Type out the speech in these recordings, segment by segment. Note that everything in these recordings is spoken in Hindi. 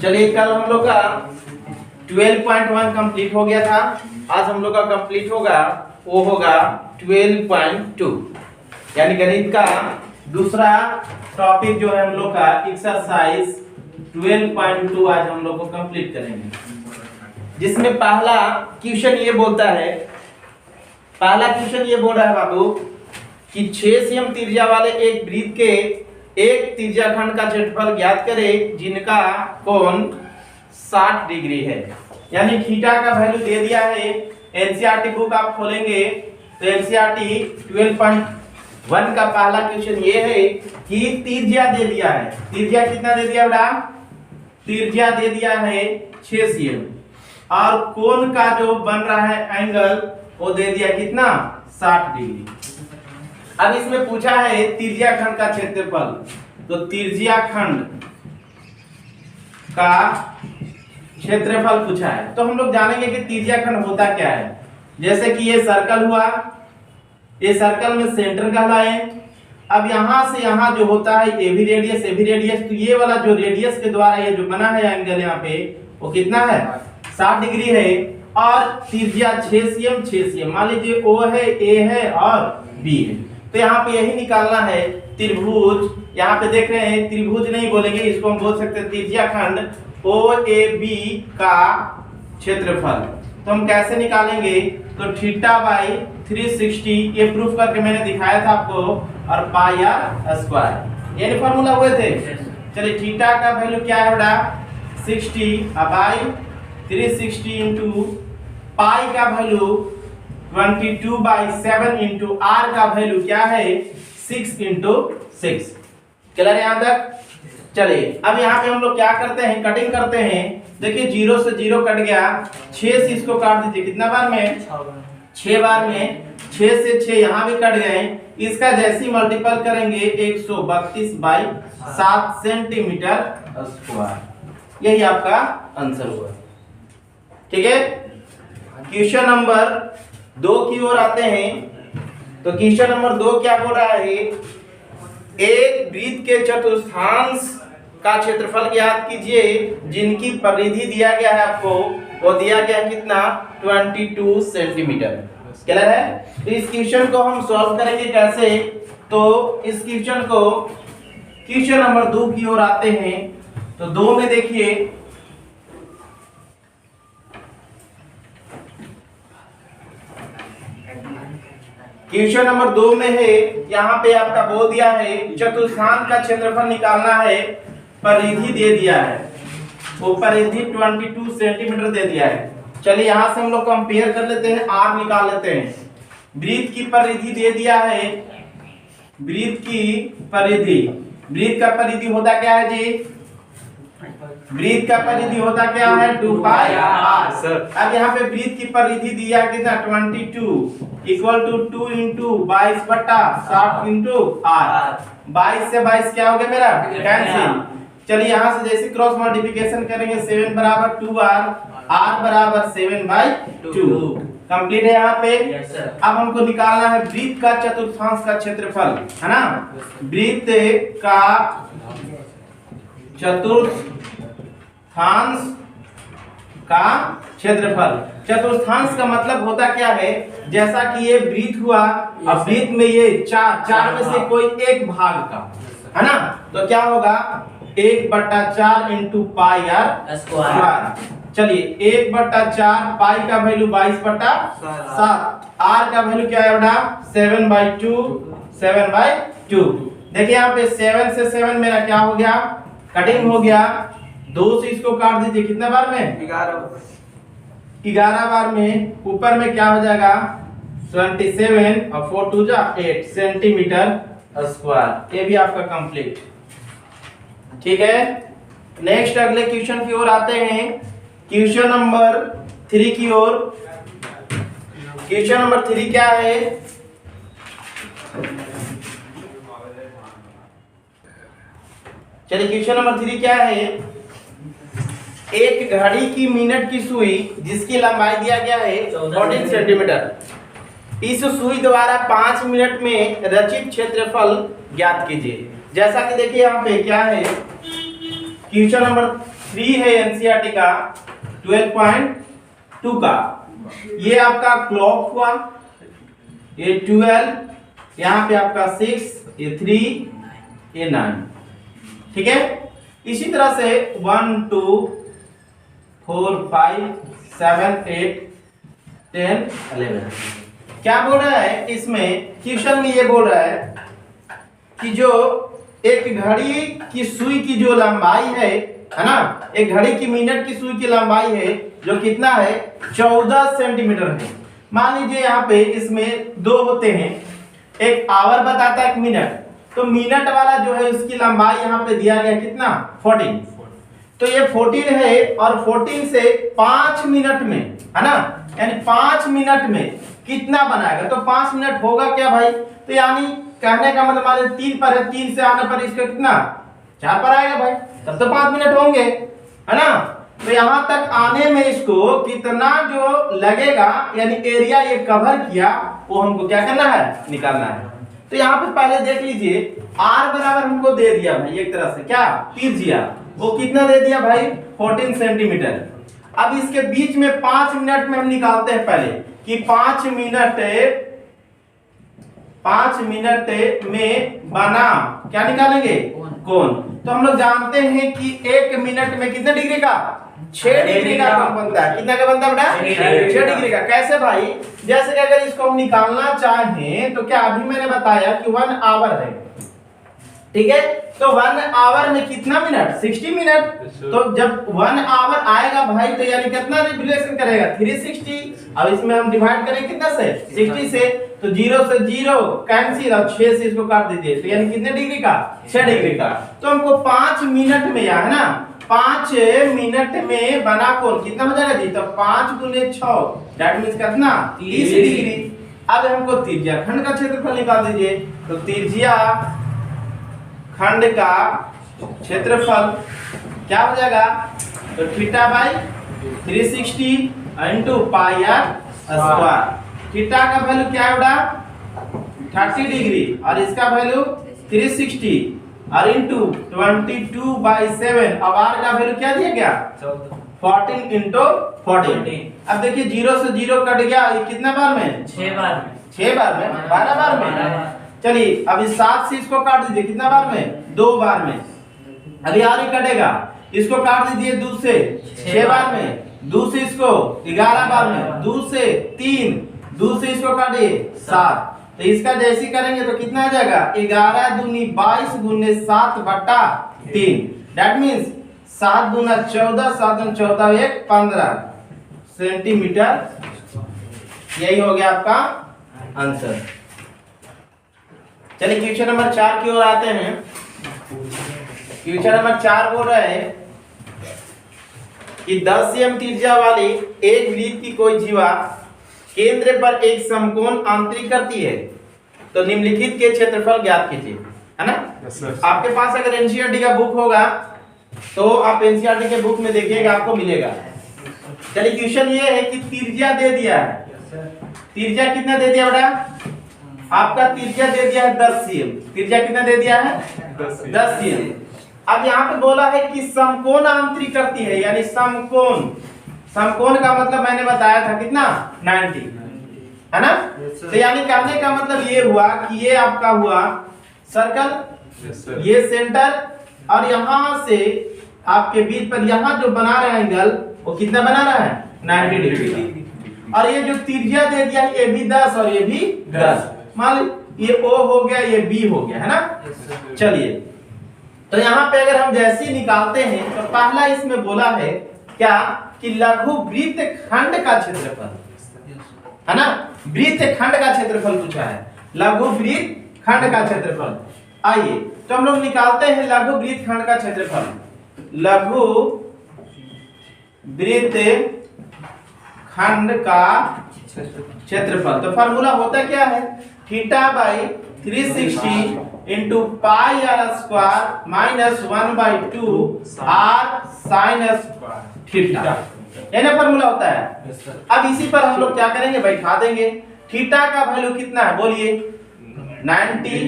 चलिए कल हम लोग का 12.1 कंप्लीट हो गया था। आज हम लोग का कंप्लीट होगा वो होगा 12.2 यानी गणित का दूसरा टॉपिक जो है हम लोग का एक्सरसाइज 12.2 आज हम लोग को कंप्लीट करेंगे, जिसमें पहला क्वेश्चन ये बोलता है, पहला क्वेश्चन ये बोल रहा है बाबू कि 6 सेमी त्रिज्या वाले एक वृत्त के एक त्रिज्याखंड का क्षेत्रफल ज्ञात करें जिनका कोण 60 डिग्री है। यानी थीटा का वैल्यू दे दिया है। एनसीईआरटी बुक आप खोलेंगे तो एनसीईआरटी 12.1 का पहला क्वेश्चन ये है कि त्रिज्या दे दिया है। त्रिज्या कितना दे दिया बेटा? त्रिज्या दे दिया है 6 सेमी और कोण का जो बन रहा है एंगल वो दे दिया कितना? 60 डिग्री। अब इसमें पूछा है त्रिज्याखंड का क्षेत्रफल, तो त्रिज्याखंड का क्षेत्रफल पूछा है तो हम लोग जानेंगे कि त्रिज्याखंड होता क्या है। जैसे कि ये सर्कल हुआ, ये सर्कल में सेंटर कहलाए। अब यहां से यहां जो होता है ए भी रेडियस, तो ये वाला जो रेडियस के द्वारा ये जो बना है एंगल यहाँ पे वो कितना है? 60 डिग्री है। और त्रिज्या 6 सेमी, मान लीजिए ओ है, ए है और बी है, तो यहाँ पे यही निकालना है त्रिभुज। यहाँ पे देख रहे हैं त्रिभुज नहीं बोलेंगे, इसको हम बोल सकते हैं त्रिज्याखंड ओ ए बी का क्षेत्रफल। तो हम कैसे निकालेंगे? तो थीटा बाई 360 ये प्रूफ करके मैंने दिखाया था आपको, और पाई आर स्क्वायर, ये फॉर्मूला हुए थे। चलिए थीटा का वैल्यू क्या है बेटा? 60 बाई 360 इंटू पाई का वैल्यू 22/7 इंटू आर का वैल्यू क्या है? 6 इंटू 6। क्लियर है यहाँ तक? चलिए अब यहाँ पे हम लोग क्या करते हैं, कटिंग करते हैं। देखिए 0 से 0 कट गया, 6 से इसको काट दीजिए, कितना बार में? 6 बार में। 6 से 6 यहाँ भी कट गए, इसका जैसी मल्टीपल करेंगे 132/7 सेंटीमीटर स्क्वायर। यही आपका आंसर हुआ। ठीक है, क्वेश्चन नंबर 2 की ओर आते हैं। तो क्वेश्चन नंबर 2 क्या बोल रहा है? एक वृत्त के चतुर्थांश का क्षेत्रफल ज्ञात कीजिए जिनकी परिधि दिया गया है आपको, वो दिया गया है कितना? 22 सेंटीमीटर। क्लियर है? तो इस क्वेश्चन को हम सॉल्व करेंगे कैसे? तो इस क्वेश्चन को क्वेश्चन नंबर 2 की ओर आते हैं। तो 2 में देखिए क्वेश्चन नंबर 2 में है, यहाँ पे आपका बोल दिया है चतुर्थांश का क्षेत्रफल निकालना है, परिधि दे दिया है, वो परिधि 22 सेंटीमीटर दे दिया है। चलिए यहाँ से हम लोग कंपेयर कर लेते हैं, आर निकाल लेते हैं। वृत्त की परिधि दे दिया है, वृत्त की परिधि, वृत्त का परिधि होता क्या है जी? वृत्त का परिधि होता क्या है? 2 पाई आर। अब यहाँ पे वृत्त की परिधि दिया कितना? 22 equal to 2 into 22/60 into R. 22 से 22 क्या हो गया मेरा? कैंसिल। चलिए यहाँ से जैसे क्रॉस मल्टीप्लिकेशन करेंगे 7 बराबर 2r, r बराबर 7/2। कंप्लीट है यहाँ पे। अब हमको निकालना है वृत्त का चतुर्थांश का क्षेत्रफल, है ना? वृत्त का चतुर्थांश का क्षेत्रफल। चतुर्थांश का मतलब होता क्या है? जैसा कि ये वृत्त हुआ, अब वृत्त में ये चार में से कोई एक भाग का, है ना? तो क्या होगा? 1/4 इंटू पाई आर स्क्वायर। चलिए 1/4 पाई का वैल्यू 22/7, आर का वैल्यू क्या है बेटा? 7/2। देखिए यहाँ पे 7 से 7 मेरा क्या हो गया? कटिंग हो गया। 2 से इसको काट दीजिए, कितना बार में? 11 बार में। ऊपर में क्या हो जाएगा? 27 और 4 2 8 सेंटीमीटर स्क्वायर। ये भी आपका कंप्लीट। ठीक है, नेक्स्ट अगले क्वेश्चन की ओर आते हैं। क्वेश्चन नंबर 3 की ओर। क्वेश्चन नंबर 3 क्या है? चलिए क्वेश्चन नंबर 3 क्या है? एक घड़ी की मिनट की सुई जिसकी लंबाई दिया गया है 14 सेंटीमीटर, इस सुई द्वारा 5 मिनट में रचित क्षेत्रफल ज्ञात कीजिए। जैसा कि देखिए यहाँ पे क्या है, क्वेश्चन नंबर 3 है एनसीईआरटी का 12.2 का। ये आपका क्लॉक हुआ, ये 12, यहाँ पे आपका 6, ये 3, ये 9, ठीक है। इसी तरह से 1 2 4 5 7 8 10 11। क्या बोल रहा है इसमें, क्वेश्चन में ये बोल रहा है कि जो एक घड़ी की सुई की जो लंबाई है ना, एक घड़ी की मिनट की सुई की लंबाई है जो कितना है 14 सेंटीमीटर है। मान लीजिए यहाँ पे इसमें दो होते हैं, एक आवर बताता है एक मिनट, तो मिनट वाला जो है उसकी लंबाई यहाँ पे दिया गया कितना 14, तो ये 14 है और 14 से 5 मिनट में है ना, यानी 5 मिनट में कितना बनाएगा, तो 5 मिनट होगा क्या भाई, तो यानी कहने का मतलब मान 3 पर है, 3 से आने पर इसका कितना 4 पर आएगा भाई, तब तो 5 मिनट होंगे है ना। तो यहां तक आने में इसको कितना जो लगेगा, यानी एरिया ये कवर किया, वो हमको क्या करना है, निकालना है। तो यहाँ पे पहले देख लीजिए r बराबर हमको दे दिया भाई एक तरह से क्या त्रिज्या, वो कितना दे दिया भाई 14 सेंटीमीटर। अब इसके बीच में 5 मिनट में हम निकालते हैं पहले कि 5 मिनट में बना क्या निकालेंगे कोण। तो हम लोग जानते हैं कि 1 मिनट में कितने डिग्री का 6 डिग्री का कोण बनता है। कितना का बनता है बेटा 6 डिग्री का। कैसे भाई, जैसे कि अगर इसको हम निकालना चाहें तो क्या अभी मैंने बताया कि 1 आवर है, ठीक है, तो 1 आवर में कितना मिनट 60 मिनट। तो जब 1 आवर आएगा भाई तो यानी कितना रिलेशन करेगा 360। अब इसमें हम डिवाइड करें कितना से 60 से, तो 0 से 0 कैंसिल और 6 से इसको काट दीजिए, तो यानी कितने डिग्री का 6 डिग्री का। तो हमको 5 मिनट में है ना, 5 मिनट में बना कोण कितना हो जाएगा जी, तो 5 गुने 6 दैट मींस कितना 30 डिग्री। अब हमको त्रिज्या खंड का क्षेत्रफल निकाल दीजिए, तो त्रिज्या खंड का क्षेत्रफल क्या हो जाएगा, तो theta by 360 into pi R square. Theta का वैल्यू क्या है बेटा 30 डिग्री और इसका वैल्यू 360 और इंटू 22/7। अब आर का वैल्यू क्या दिया गया 14 इंटू 14। अब देखिए 0 से 0 कट गया, ये कितना बार में 6 बार में, 6 बार में 12 बार में। चलिए अब इस 7 से इसको काट दीजिए, कितना बार में 2 बार में। अभी आर ही कटेगा, इसको काट दीजिए 2 से 6 बार में, 2 से इसको 11 बार में, 2 से 3, 2 से इसको काटिए 7। तो इसका जैसे करेंगे तो कितना आ जाएगा 11 दूनी 22 गुने 7/3 दैट मींस 7 दूना 14, 7 दूना 14 1 15 सेंटीमीटर। यही हो गया आपका आंसर। चलिए क्वेश्चन नंबर 4 की ओर आते हैं। क्वेश्चन नंबर 4 बोल रहा है कि 10 cm त्रिज्या वाली एक वृत्त की कोई जीवा केंद्र पर एक समकोण आंतरिक करती है, तो निम्नलिखित के क्षेत्रफल ज्ञात कीजिए, है ना। आपके पास अगर एनसीईआरटी का बुक होगा तो आप एनसीईआरटी के बुक में देखिएगा, आपको मिलेगा। चलिए क्वेश्चन ये है कि त्रिज्या दे दिया है, त्रिज्या कितना दे दिया बेटा, आपका त्रिज्या दे दिया है 10 cm। त्रिज्या कितना दे दिया है 10 cm। अब यहाँ पे बोला है कि समकोण आंतरिक करती है, यानी समकोण, समकोण का मतलब मैंने बताया था कितना 90, है ना। तो यानी कहने का मतलब ये हुआ कि ये आपका हुआ सर्कल, ये सेंटर, और यहाँ से आपके बीच पर यहाँ जो बना रहा है एंगल वो कितना बना रहा है 90 डिग्री। और ये जो त्रिज्या दे दिया ये भी 10 और ये भी 10, मान ली ये O हो गया, ये B हो गया, है ना। चलिए तो यहाँ पे अगर हम जैसे ही निकालते हैं तो पहला इसमें बोला है क्या कि लघु वृत्त खंड का क्षेत्रफल, है ना, वृत्त खंड का क्षेत्रफल पूछा है, लघु वृत्त खंड का क्षेत्रफल। आइए तो हम लोग निकालते हैं लघु वृत्त खंड का क्षेत्रफल। लघु वृत्त खंड का क्षेत्रफल, तो फार्मूला होता क्या है theta by 360 into pi R square minus 1/2 R sine theta, ये ना फार्मूला होता है। अब इसी पर हम लोग क्या करेंगे बैठा देंगे। थीटा का वैल्यू कितना है बोलिए 90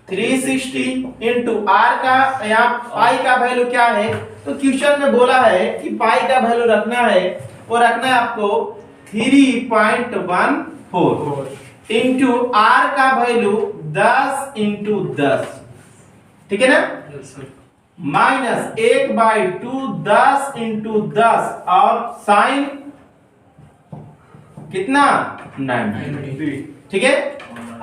360 इंटू आर का, यहाँ पाई का वैल्यू क्या है, तो क्वेश्चन में बोला है कि पाई का वैल्यू रखना है, वो रखना है आपको 3.14 इंटू आर का वैल्यू 10 इंटू 10, ठीक है ना, माइनस 1/2 10 इंटू 10 और साइन कितना 90, ठीक है।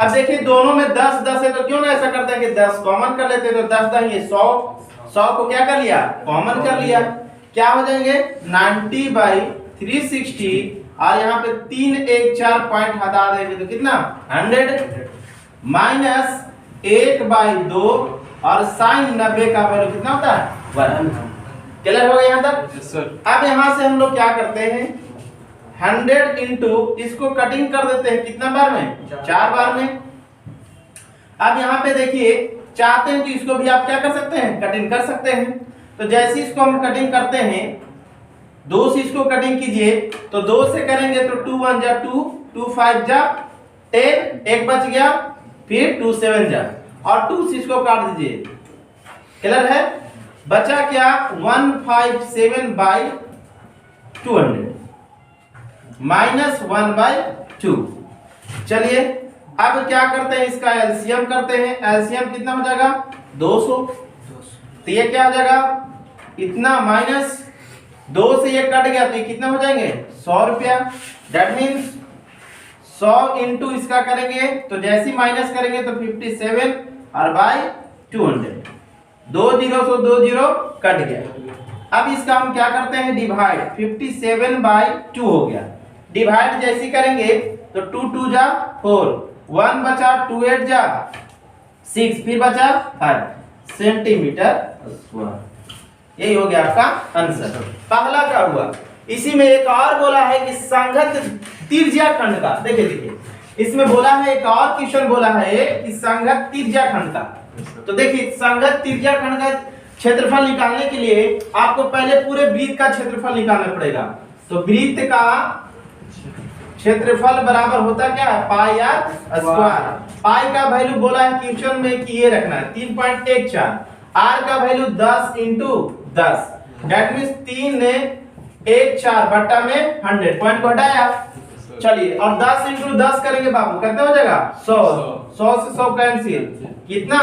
अब देखिए दोनों में 10 10 है, तो क्यों ना ऐसा करते हैं कि 10 कॉमन कर लेते हैं, तो 10 10 ये 100 को क्या कर लिया, कॉमन कर लिया, क्या हो जाएंगे 90/360 और यहाँ पे 3 1 4 पॉइंट हटा देंगे तो कितना 100 माइनस 1/2 और साइन 90 का वैल्यू कितना होता है 1। क्लियर हो गया यहाँ तक? अब यहाँ से हम लोग क्या करते हैं 100 इंटू इसको कटिंग कर देते हैं कितना बार में 4 बार में। अब यहाँ पे देखिए चाहते हैं तो इसको भी आप क्या कर सकते हैं कटिंग कर सकते हैं। तो जैसे इसको हम कटिंग करते हैं 2 से इसको कटिंग कीजिए, तो 2 से करेंगे तो 2 1 जा 2 2 5 जा 10 एक बच गया, फिर 2 7 जा और 2 से इसको काट दीजिए। क्लियर है? बचा क्या 157/200 माइनस 1/2। चलिए अब क्या करते हैं इसका एलसीएम करते हैं। एलसीएम कितना हो जाएगा 200, तो ये क्या हो जाएगा इतना माइनस 2 से ये कट गया तो ये कितना हो जाएंगे 100 रुपया। दैट मीन्स 100 इंटू इसका करेंगे तो जैसे माइनस करेंगे तो 57 और बाय 200 2 0 से 2 0 कट गया। अब इसका हम क्या करते हैं डिवाइड 57/2 हो गया। डिवाइड जैसे करेंगे तो 2 2 जा 4 1 बचा 2 8 जा 6 फिर बचा 5 सेंटीमीटर स्क्वायर। यही हो गया आपका आंसर। पहला का हुआ। इसी में एक और बोला है कि संगत त्रिज्याखंड का, देखिए देखिए इसमें बोला है एक और क्वेश्चन बोला है कि संगत त्रिज्याखंड का। तो देखिए संगत त्रिज्याखंड का क्षेत्रफल निकालने के लिए आपको पहले पूरे वृत्त का क्षेत्रफल निकालना पड़ेगा। तो वृत्त का क्षेत्रफल बराबर होता क्या है पाई आर स्क्वायर। पाई का वैल्यू बोला है क्वेश्चन में कि ये रखना है 3.14, आर का वैल्यू 10 इंटू 10 दैट मींस 3 ने 1 4 बट्टा में 100 पॉइंट को हटाया। चलिए और 10 इंटू 10 करेंगे बाबू कितना हो जाएगा 100 100 से 100 कैंसिल कितना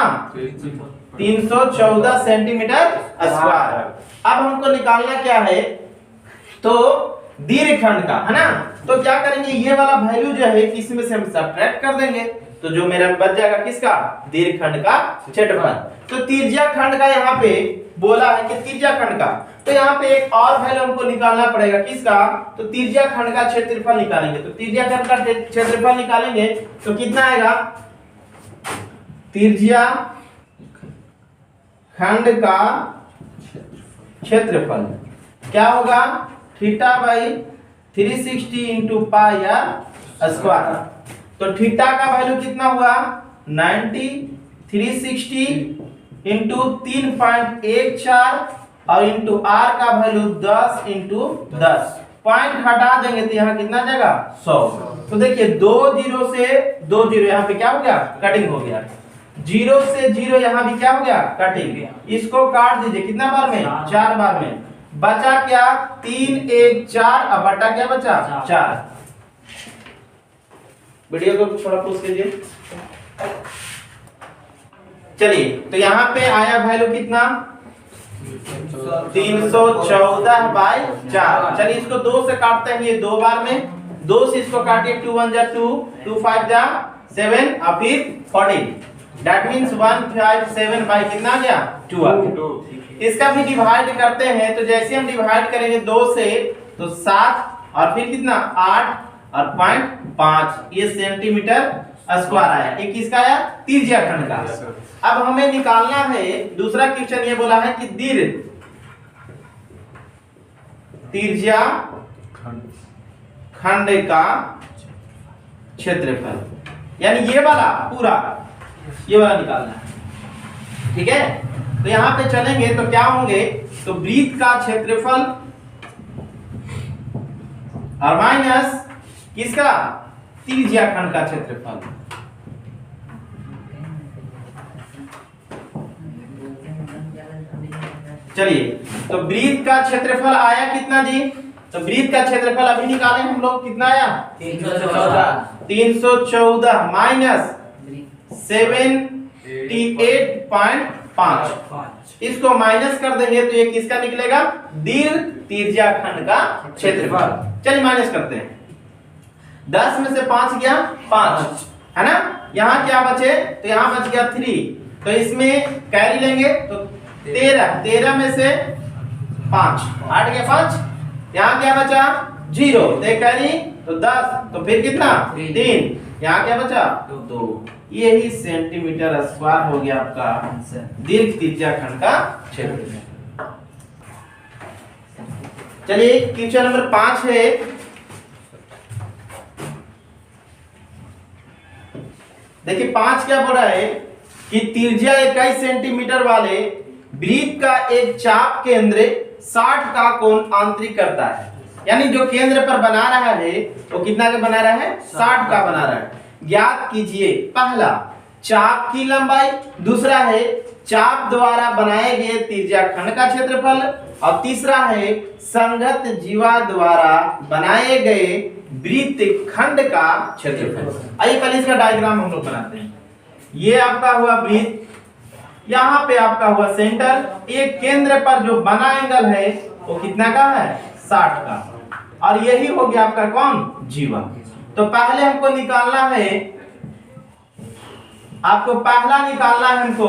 314 सेंटीमीटर स्क्वायर। अब हमको निकालना क्या है तो दीर्घखंड का, है ना। तो क्या करेंगे ये वाला वैल्यू जो है इसमें से हम सब्ट्रैक्ट कर देंगे तो जो मेरा बच जाएगा किसका दीर्घखंड का क्षेत्रफल। तो त्रिज्याखंड का यहाँ पे बोला है कि त्रिज्याखंड का, तो यहाँ पे एक और वैल्यू हमको निकालना pड़ेगा किसका तो त्रिज्याखंड का क्षेत्रफल निकालेंगे। तो त्रिज्याखंड का क्षेत्रफल निकालेंगे तो कितना आएगा त्रिज्याखंड का क्षेत्रफल क्या होगा θ/360 इंटू पाई आर स्क्वायर। तो थीटा का वैल्यू कितना हुआ 90 360 इंटू 3.14 और इंटू आर का वैल्यू 10 इंटू 10 पॉइंट हटा देंगे तो यहाँ कितना जाएगा 100। तो देखिए 2 0 से 2 0 यहाँ पे क्या हो गया कटिंग हो गया, 0 से 0 यहाँ भी क्या हो गया कटिंग। इसको काट दीजिए कितना बार में 4 बार में। बचा क्या 3 1 4 अब बटा क्या बचा 4। वीडियो को थोड़ा पॉज कीजिए। चलिए तो यहाँ पे आया वैल्यू कितना 314/4। चलिए इसको 2 से काटते हैं ये 2 बार में। 2 से इसको काटिए 2 1 जा 2 2 5 जा 7 और फिर 14 दैट मींस 157 बाय कितना आ गया 2 आ गया। इसका भी डिवाइड करते हैं तो जैसे हम डिवाइड करेंगे 2 से तो 7 और फिर कितना 8 और 0.5 ये सेंटीमीटर स्क्वायर आया। एक किसका आया त्रिज्याखंड का। अब हमें निकालना है दूसरा क्वेश्चन ये बोला है कि त्रिज्याखंड का क्षेत्रफल यानी ये वाला पूरा ये वाला निकालना है, ठीक है। तो यहाँ पे चलेंगे तो क्या होंगे तो वृत्त का क्षेत्रफल और माइनस किसका त्रिज्याखंड का क्षेत्रफल। चलिए, तो वृत्त का क्षेत्रफल आया कितना जी? तो वृत्त का क्षेत्रफल अभी निकाले हम लोग, कितना आया? 314 माइनस 78.5। इसको माइनस कर देंगे तो ये किसका निकलेगा? दीर्घ त्रिज्याखंड का क्षेत्रफल। चलिए माइनस करते हैं। 10 में से 5 गया 5, है ना? यहाँ क्या बचे? तो यहाँ बच गया 3, तो इसमें कैरी लेंगे तो 13 में से 5 8 गया 5, यहाँ क्या बचा? 0, तो कैरी तो 10, तो फिर कितना? 3, यहाँ क्या बचा? 2। यही सेंटीमीटर स्क्वायर हो गया आपका दीर्घ त्रिज्याखंड का क्षेत्रफल। चलिए क्वेश्चन नंबर 5 है। देखिए 5 क्या बोल रहा है कि त्रिज्या 21 सेंटीमीटर वाले वृत्त का एक चाप केंद्र 60 का कोण आंतरिक करता है। यानी जो केंद्र पर बना रहा है वो कितना का बना रहा है? 60 का बना रहा है। ज्ञात कीजिए पहला चाप की लंबाई, दूसरा है चाप द्वारा बनाए गए त्रिज्याखंड का क्षेत्रफल, और तीसरा है संगत जीवा द्वारा बनाए गए वृत्त खंड का क्षेत्रफल। आइए पहले इसका डायग्राम हम लोग बनाते हैं। ये आपका हुआ वृत्त, यहाँ पे आपका हुआ सेंटर, एक केंद्र पर जो बना एंगल है वो कितना का है? 60 का, और यही हो गया आपका कौन? जीवा। तो पहले हमको निकालना है, आपको पहला निकालना है हमको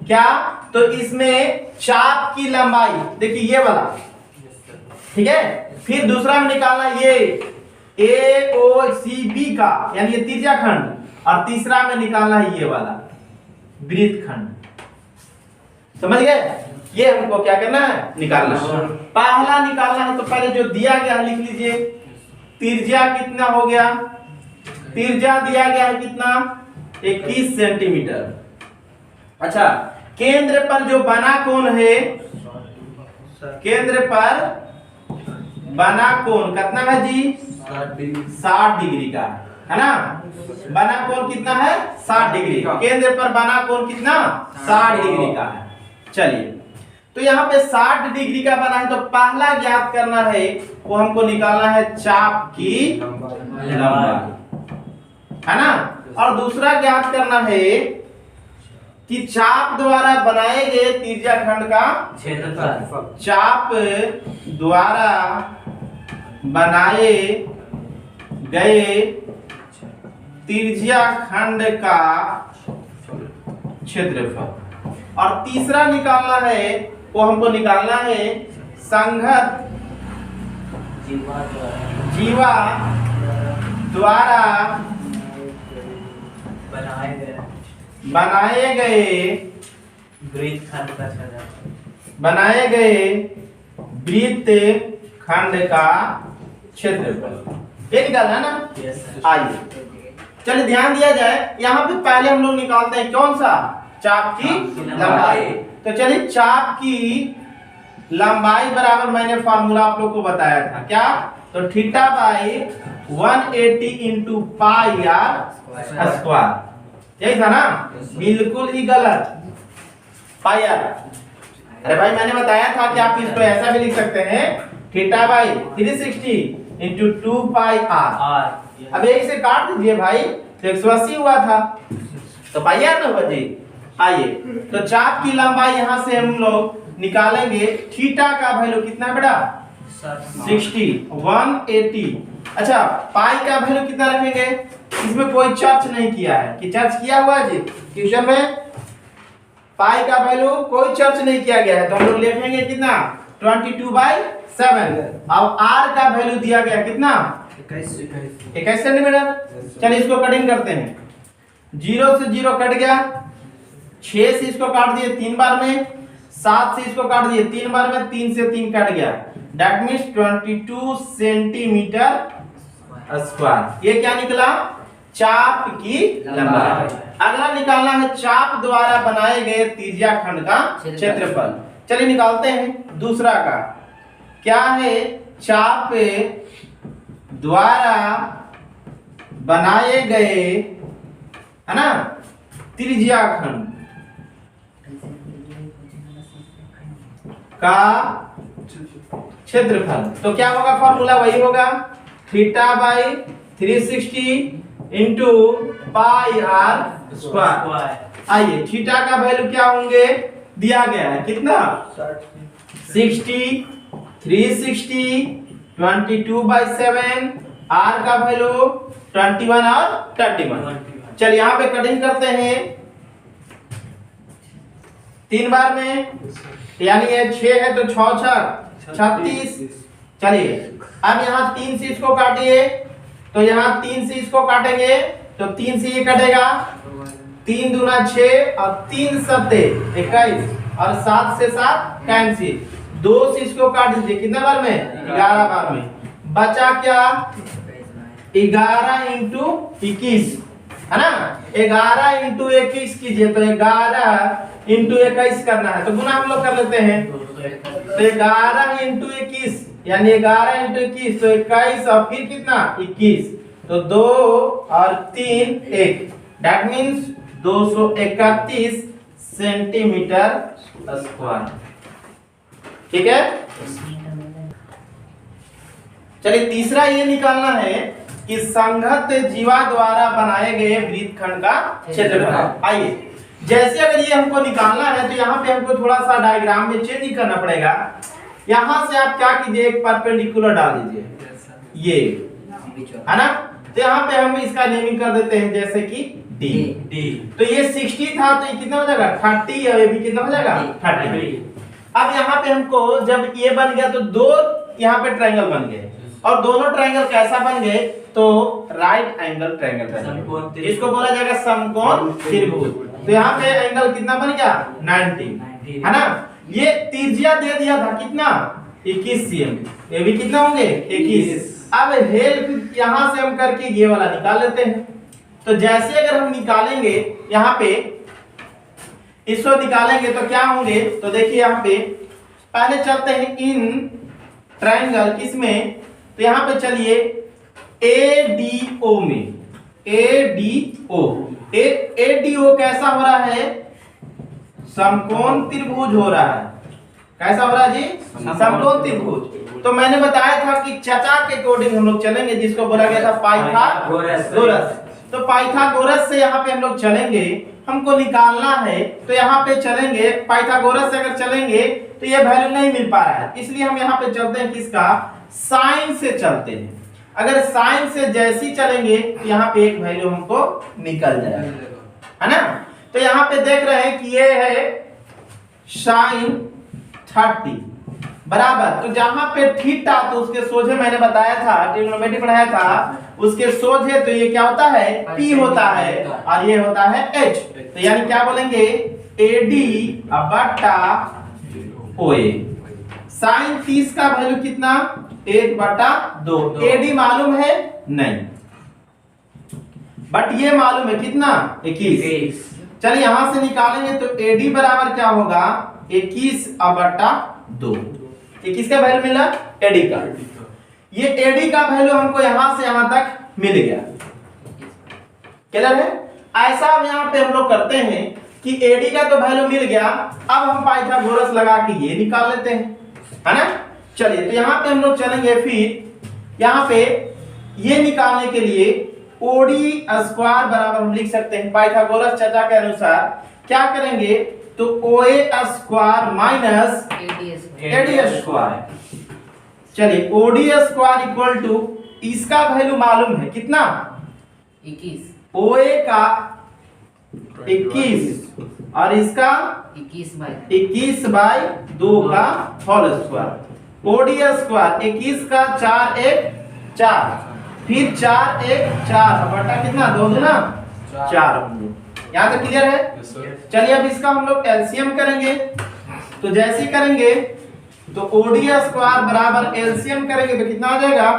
क्या? तो इसमें चाप की लंबाई, देखिए ये वाला, ठीक है। फिर दूसरा में निकालना ये AOCB का, यानी ये त्रिज्याखंड, और तीसरा में निकालना है ये वाला वृत्त खंड। समझ गए? ये हमको क्या करना है? निकालना है। पहला निकालना है तो पहले जो दिया गया है लिख लीजिए। त्रिज्या कितना हो गया? त्रिज्या दिया गया है कितना? 21 सेंटीमीटर। अच्छा, केंद्र पर जो बना कोण है, केंद्र पर बना कोण कितना है जी? 60 डिग्री का, है ना? बना कोण कितना है? 60 डिग्री। केंद्र पर बना कोण कितना? 60 डिग्री का है। चलिए, तो यहाँ पे 60 डिग्री का बना है, तो पहला ज्ञात करना है वो हमको निकालना है चाप की लंबाई, है ना? और दूसरा ज्ञात करना है कि चाप द्वारा बनाए गए त्रिज्याखंड का क्षेत्रफल। चाप द्वारा बनाए गए त्रिज्याखंड का क्षेत्रफल। और तीसरा निकालना है वो हमको निकालना है संगत जीवा द्वारा बनाए गए वृत्त खंड का क्षेत्रफल। ये निकालना है ना? आइए चलिए ध्यान दिया जाए, यहाँ पे पहले हम लोग निकालते हैं कौन सा? चाप की लंबाई। तो चलिए, चाप की लंबाई बराबर मैंने फार्मूला आप लोग को बताया था क्या? तो theta by 180 into pi R square, यही था ना? बिल्कुल ही गलत, पाई आर। अरे भाई मैंने बताया था कि आप इसको ऐसा भी लिख सकते हैं, theta by 360 into 2 pi R. अब एक से काट दीजिए भाई, तो 180 हुआ था, तो पाई आर ना बचे। आइए, तो चाप की लंबाई यहां से हम लोग निकालेंगे। थीटा का वैल्यू कितना बेटा? 60, 180। अच्छा, पाई का वैल्यू कितना रखेंगे? इसमें कोई चर्च नहीं किया है कि चर्च किया हुआ है जी क्वेश्चन में? पाई का वैल्यू कोई चर्च नहीं किया गया है, तो हम लोग लिखेंगे कितना? 22/7। अब आर का वैल्यू दिया गया कितना? 21 सेंटीमीटर। चलिए इसको कटिंग करते हैं। 0 से 0 कट गया, 6 से इसको काट दिए 3 बार में, 7 से इसको काट दिए 3 बार में, 3 से 3 कट गया, दैट मीन्स 22 सेंटीमीटर स्क्वायर। ये क्या निकला? चाप की लंबाई। अगला निकालना है चाप द्वारा बनाए गए त्रिज्याखंड का क्षेत्रफल। चलिए निकालते हैं दूसरा का। क्या है? चाप द्वारा बनाए गए, है ना, त्रिज्याखंड का क्षेत्रफल। तो क्या होगा फॉर्मूला वही होगा theta by 360 into pi R square. आइए थीटा का वैल्यू क्या होंगे दिया गया है कितना 60 360 22/7 आर का वैल्यू 21 और 31। चलिए यहाँ पे कटिंग करते हैं 3 बार में यानी ये 6 है तो 6 6 36। चलिए अब यहाँ 3 से इसको काटिए तो यहाँ 3 से इसको काटेंगे तो 3 से ये कटेगा 3 दूना 6 और 3 सत्ते 21 और 7 से 7 कैंसिल 2 से इसको काट दीजिए कितने बार में 11 बार में बचा क्या 11 इंटू 21 है ना 11 इंटू 21 कीजिए तो 11 इंटू 21 करना है तो गुना हम लोग कर लेते हैं तो 11 इंटू 21 यानी 11 इंटू 21 तो 21 और फिर कितना 21 तो 2 और 3 1 दैट मींस 231 सेंटीमीटर स्क्वायर। ठीक है चलिए तीसरा ये निकालना है कि संघत जीवा द्वारा बनाए गए वृत्तखंड का क्षेत्रफल। आइए जैसे अगर ये हमको निकालना है तो यहाँ पे हमको थोड़ा सा डायग्राम में चेंज करना पड़ेगा। यहाँ से आप क्या कीजिए एक परपेंडिकुलर डाल दीजिए ये है ना तो यहाँ पे हम इसका नेमिंग कर देते हैं जैसे कि डी तो ये 60 था तो ये कितना हो जाएगा 30 और ये भी कितना हो जाएगा 30। अब यहाँ पे हमको जब ये बन गया तो दो यहाँ पे ट्रायंगल बन गए और दोनों ट्रायंगल कैसा बन गए तो राइट एंगल ट्रायंगल बन गए इसको बोला जाएगा समकोण त्रिभुज। तो यहाँ पे एंगल कितना बन गया 90 है ना ये त्रिज्या दे दिया था कितना 21 cm ये भी कितना होंगे 21। अब हेल्प यहाँ से हम करके ये वाला निकाल लेते हैं तो जैसे अगर हम निकालेंगे यहाँ पे इसको निकालेंगे तो क्या होंगे तो देखिए यहाँ पे पहले चलते हैं इन ट्रायंगल किसमें तो यहाँ पे चलिए ADO में ADO कैसा हो रहा है समकोण त्रिभुज हो रहा है। कैसा हो रहा है जी समकोण त्रिभुज। तो मैंने बताया था कि चचा के अकॉर्डिंग हम लोग चलेंगे जिसको बोला गया था पाइथागोरस। तो पाइथागोरस से यहाँ पे हम लोग चलेंगे हमको निकालना है तो यहाँ पे चलेंगे पाइथागोरस से अगर चलेंगे तो ये वैल्यू नहीं मिल पा रहा है इसलिए हम यहाँ पे चलते हैं किसका साइन से चलते हैं। अगर साइन से जैसी चलेंगे तो यहाँ पे एक वैल्यू हमको निकल जाएगा है ना। तो यहाँ पे देख रहे हैं कि ये है साइन 30 बराबर तो जहां पे थीटा तो उसके सोझे मैंने बताया था ट्रिग्नोमेट्री पढ़ाया था उसके सोझे तो ये क्या होता है P होता है और ये होता है H। तो यानी क्या बोलेंगे AD बटा OA। साइन 30 का वैल्यू कितना 1/2 AD मालूम है नहीं बट ये मालूम है कितना 21। चलिए यहां से निकालेंगे तो AD बराबर क्या होगा 21/2 किसका वैल्यू मिला AD का। ये AD का वैल्यू हमको यहां से यहां तक मिल गया क्लियर है। ऐसा अब यहां पे हम लोग करते हैं कि AD का तो वैल्यू मिल गया अब हम पाइथागोरस लगा के ये निकाल लेते हैं है ना। चलिए तो यहां पे हम लोग चलेंगे फिर यहां पे ये निकालने के लिए OD स्क्वायर बराबर हम लिख सकते हैं पाइथागोरस चर्चा के अनुसार क्या करेंगे तो OA square minus AD square. चलिए OD स्क्वायर इक्वल टू इसका वैल्यू मालूम है कितना 21 OA का 21 और इसका 21/2 का होल स्क्वायर। OD स्क्वायर 21 का 4 1 4 फिर 4 1 4 बटा कितना 2 दूना 4 यहाँ तक क्लियर है। चलिए अब इसका हम लोग एलसीएम करेंगे तो जैसे करेंगे तो OD स्क्वायर बराबर एलसीएम करेंगे तो कितना हो जाएगा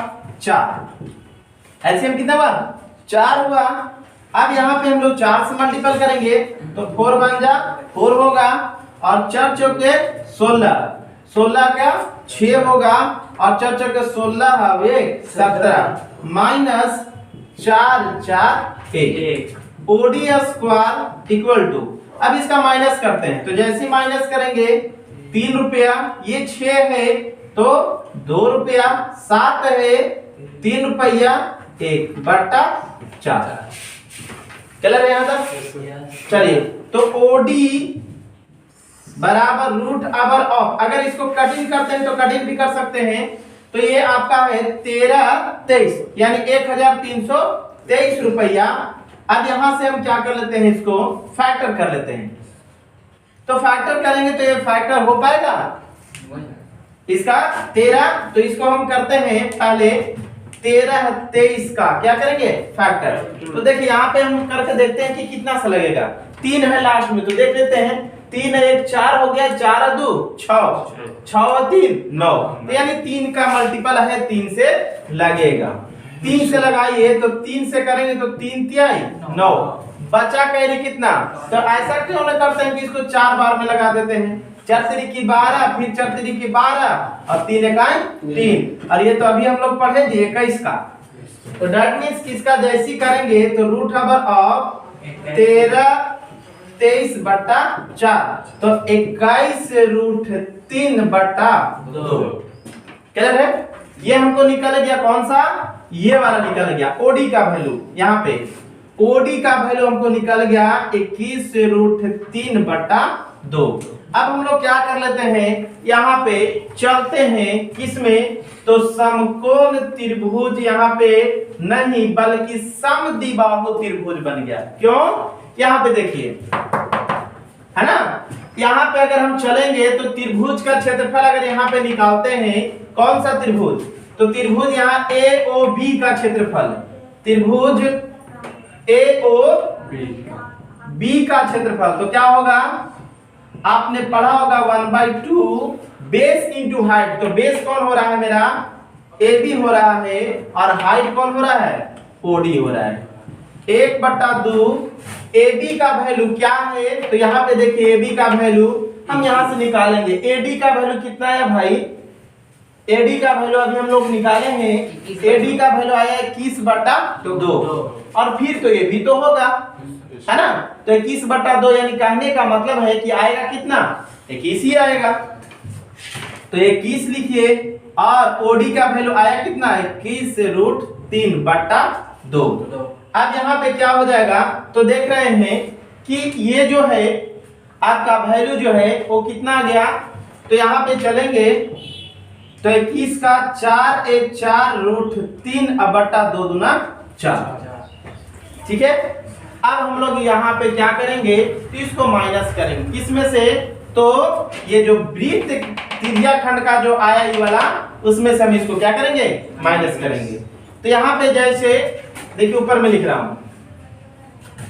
4। एलसीएम कितना हुआ 4 हुआ। अब यहाँ पे हम लोग 4 से मल्टीपल करेंगे तो 4 बन जा 4 होगा और 4 चौके 16 16 का 6 होगा और 4 चौके 16 हवे 17 minus 4 4 1 OD square equal to अब इसका माइनस करते हैं तो जैसे माइनस करेंगे 3 रुपया, ये 6 है तो 2 रुपया, 7 है 3 रुपया 1/4। क्लियर है यहाँ तक? चलिए, तो ओडी बराबर रूट ओवर ऑफ, अगर इसको कटिंग करते हैं तो कटिंग भी कर सकते हैं, तो ये आपका है 1323 यानी 1323 रुपया। अब यहां से हम क्या कर लेते हैं, इसको फैक्टर कर लेते हैं। तो फैक्टर करेंगे तो ये फैक्टर हो पाएगा इसका 13, तो इसको हम करते हैं पहले 13 23 का क्या करेंगे फैक्टर। तो देखिए यहाँ पे हम करके देखते हैं कि कितना सा लगेगा। 3 है लास्ट में, तो देख लेते हैं 3 1 4 हो गया, 4 2 6 6 3 9, तो यानी 3 का मल्टीपल है 3 से लगेगा। 3 से लगाइए तो 3 से करेंगे तो 3 तिहाई 9, बचा कैरी कितना। तो ऐसा क्यों न करते हैं कि इसको 4 बार में लगा देते हैं, 4 3 की 12, फिर 4 3 की 12 और 3 इकाई 3, और ये तो अभी हम लोग पढ़े थे 21 का। तो दैट मींस किसका जैसी करेंगे तो रूट ओवर ऑफ 13 23/4, तो 21 रूट 3/2। क्लियर है? ये हमको निकल गया कौन सा, ये वाला निकल गया ओडी का वैल्यू। यहाँ पे ओडी का वैल्यू हमको निकल गया 21 रूट 3/2। अब हम लोग क्या कर लेते हैं, यहाँ पे चलते हैं किसमें, तो समकोण त्रिभुज यहाँ पे नहीं बल्कि समद्विबाहु त्रिभुज बन गया। क्यों? यहाँ पे देखिए है ना, यहाँ पे अगर हम चलेंगे तो त्रिभुज का क्षेत्रफल अगर यहाँ पे निकालते हैं, कौन सा त्रिभुज, तो त्रिभुज यहाँ AOB का क्षेत्रफल, त्रिभुज AOB का क्षेत्रफल, तो क्या होगा, आपने पढ़ा होगा 1/2 बेस इंटू हाइट। तो बेस कौन हो रहा है मेरा, AB हो रहा है, और हाइट कौन हो रहा है, OD हो रहा है। 1/2 AB का वैल्यू क्या है, तो यहाँ पे देखिए AB का वैल्यू हम यहाँ से निकालेंगे। AD का वैल्यू कितना है भाई, AD का वैल्यू अभी हम लोग निकाले हैं, AD का वैल्यू आया 21/2, और फिर तो ये भी तो होगा है ना, तो 21/2 यानी कहने का मतलब है कि आएगा कितना, 21 ही आएगा। तो 21 लिखिए, और OD का वैल्यू आया कितना, 21 रूट 3/2। अब यहाँ पे क्या हो जाएगा, तो देख रहे हैं कि ये जो है आपका वैल्यू जो है वो कितना आ गया, तो यहाँ पे चलेंगे तो 21 का 4 1 4 रूट 3/2 दूना 4। ठीक है, अब हम लोग यहाँ पे क्या करेंगे, तो इसको माइनस करेंगे किसमें से, तो ये जो वृत्त त्रिज्या खंड का जो आया ये वाला, उसमें से हम इसको क्या करेंगे, माइनस करेंगे। तो यहाँ पे जैसे देखिए ऊपर में लिख रहा हूं,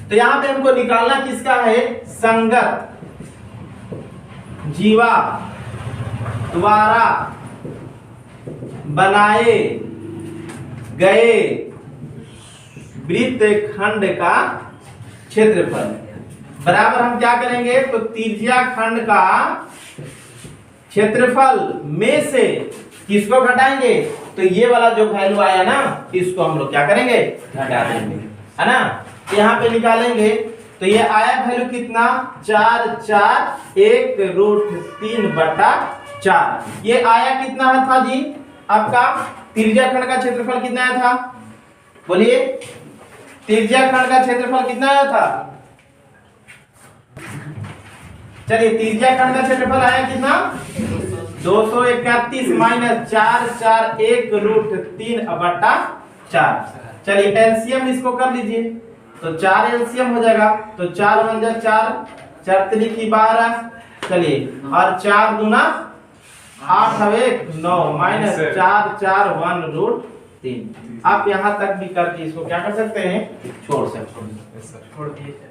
तो यहाँ पे हमको निकालना किसका है, संगत जीवा द्वारा बनाए गए वृत्त खंड का क्षेत्रफल बराबर हम क्या करेंगे, तो त्रिज्या खंड का क्षेत्रफल में से किसको घटाएंगे, तो ये वाला जो वैल्यू आया ना, इसको हम लोग क्या करेंगे, घटा देंगे, है ना। तो यहाँ पे निकालेंगे तो ये आया वैल्यू कितना, 4 4 1 रूट 3/4। ये आया कितना था जी, आपका त्रिज्या खंड का क्षेत्रफल कितना आया था, बोलिए, त्रिज्या खंड का क्षेत्रफल कितना आया था, चलिए त्रिज्या खंड का क्षेत्रफल आया कितना, 231 माइनस 4 4 1 रूट 3/4। चलिए एलसीएम इसको कर लीजिए, तो 4 एलसीएम हो जाएगा, तो 4 1 जा 4 4 3 की 12, चलिए, और 4 दूना 8 1 9 माइनस 4 4 1 रूट 3। आप यहाँ तक भी करके इसको क्या कर सकते हैं, छोड़ सकते हैं, छोड़ दिए।